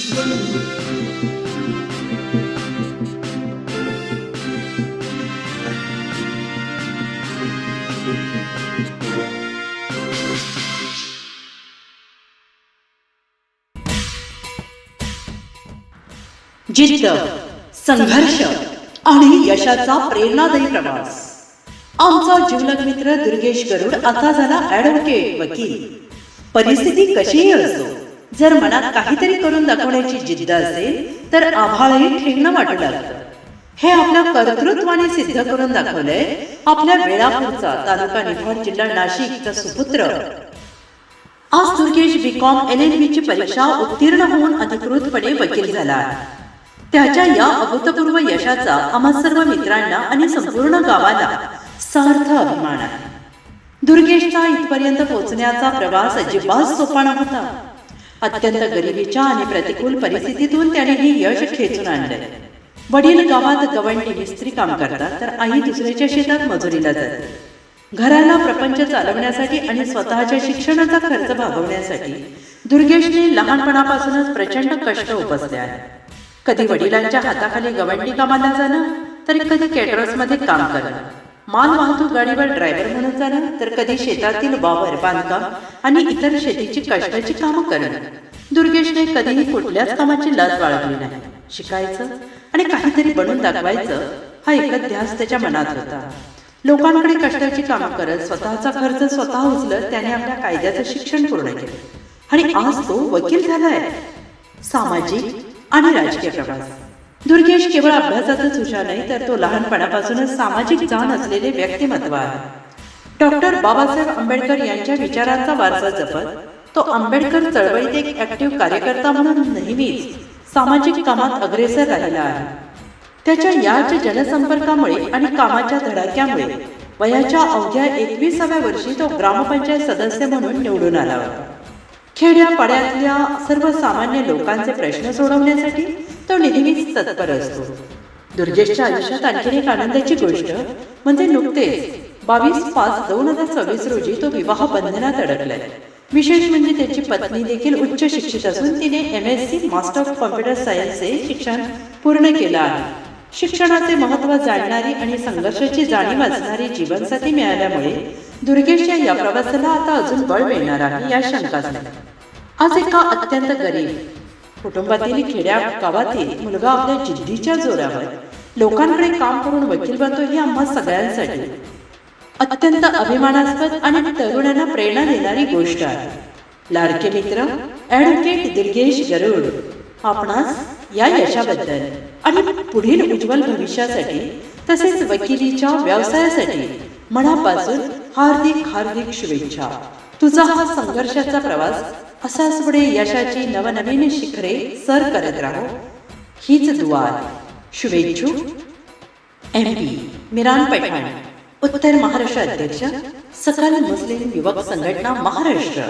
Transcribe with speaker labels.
Speaker 1: जिद्द, संघर्ष आणि यशाचा प्रेरणादायी प्रवास. आमचा जीवलग मित्र दुर्गेश गरुड आता झाला ॲडव्होकेट, वकील. परिस्थिती कशीही असो, जर मनात काहीतरी करून दाखवण्याची जिद्द असेल तर आभाळही ठेंगणं वाटू लागतं. हे आपल्या कर्तृत्वाने सिद्ध करून दाखवलंय आपल्या वेळापूरचा तालुका निफाड, जिल्हा नाशिकचा सुपुत्र. आज दुर्गेश BCom LLB ची परीक्षा उत्तीर्ण होऊन अधिकृतपणे वकील झाला आहे. त्याच्या या अभूतपूर्व यशाचा आम्हा सर्व मित्रांना आणि संपूर्ण गावाला सार्थ अभिमान आहे. दुर्गेशचा इथपर्यंत पोहोचण्याचा प्रवास अजिबात सोपा नव्हता. अत्यंत गरिबीच्या आणि प्रतिकूल परिस्थितीतून त्याने हे यश खेचून आणले. वडील गावात गवंडी मिस्त्री काम करतात, तर आई दुसऱ्याच्या शेतात मजुरीला जाते. घराला प्रपंच चालवण्यासाठी आणि स्वतःच्या शिक्षणाचा खर्च भागवण्यासाठी दुर्गेशने लहानपणापासूनच प्रचंड कष्ट उपसले आहेत. कधी वडिलांच्या हाताखाली गवंडी कामाला जाणं, तर कधी कॅटरर्समध्ये काम करणं, माल वाहतूक गाडीवर ड्रायव्हर म्हणून जाणं, तर कधी शेतातील वावर, बांधकाम आणि इतर शेतीची कष्टाची कामं करणं. दुर्गेशने कधीही कुठल्याच कामाची लाज बाळगली नाही. शिकायचं आणि काहीतरी बनवून दाखवायचं हा एकच ध्यास त्याच्या मनात होता. लोकांकडे कष्टाची कामं करत स्वतःचा खर्च स्वतः उचलत त्याने आपल्या कायद्याचं शिक्षण पूर्ण केलं आणि आज तो वकील झालाय. सामाजिक आणि राजकीय प्रवास. दुर्गेश केवळ अभ्यासातच हुशार नाही, तर तो लहानपणापासूनच सामाजिक जाण असलेले व्यक्तिमत्व आहे. डॉक्टर बाबासाहेब आंबेडकर यांच्या विचारांचा वारसा जपत तो आंबेडकर चळवळीत एक ऍक्टिव्ह कार्यकर्ता म्हणून नेहमीच सामाजिक कामात अग्रेसर राहिला आहे. त्याच्या याच जनसंपर्कामुळे आणि कामाच्या धडाक्यामुळे वयाच्या अवघ्या 21व्या वर्षी तो ग्रामपंचायत सदस्य म्हणून निवडून आला होता. खेड्यापाड्यातल्या सर्वसामान्य लोकांचे प्रश्न सोडवण्यासाठी तो नेहमीच तत्पर असतो. दुर्गेशच्या आयुष्यात आणखी एक आनंदाची गोष्ट म्हणजे नुकतेच 22/5/2026 रोजी तो विवाह बंधनात अडकलाय. विशेष म्हणजे त्याची पत्नी देखील उच्च शिक्षित असून तिने MSc मास्टर ऑफ कॉम्प्युटर सायन्सचे शिक्षण पूर्ण केलं आहे. शिक्षणाचे महत्त्व जाणणारी आणि संघर्षाची जाणीव असणारी जीवनसाथी मिळाल्यामुळे दुर्गेशच्या या प्रवासाला आता अजून बळ मिळणार आहे या शंकाच नाही. आज एका अत्यंत गरीब कुटुंबातील खेड्या गावातील मुलगा आपल्या जिद्दीच्या जोरावर लोकांकडे काम करून वकील बनतो ही आम्हा सगळ्यांसाठी अत्यंत अभिमानास्पद आणि तरुणांना प्रेरणा देणारी गोष्ट आहे. लाडके मित्र ॲडव्होकेट दुर्गेश गरुड आपणास या यशाबद्दल आणि पुढील उज्ज्वल भविष्यासाठी तसेच वकिलीच्या व्यवसायासाठी मनापासून हार्दिक हार्दिक शुभेच्छा. तुझा हा संघर्षाचा प्रवास असाच पुढे यशाची नवनवीन शिखरे सर करत राहो हीच दुआ आहे. शुभेच्छुक MP मिरान पठाण, उत्तर महाराष्ट्र अध्यक्ष सकल मुस्लिम युवक संघटना महाराष्ट्र.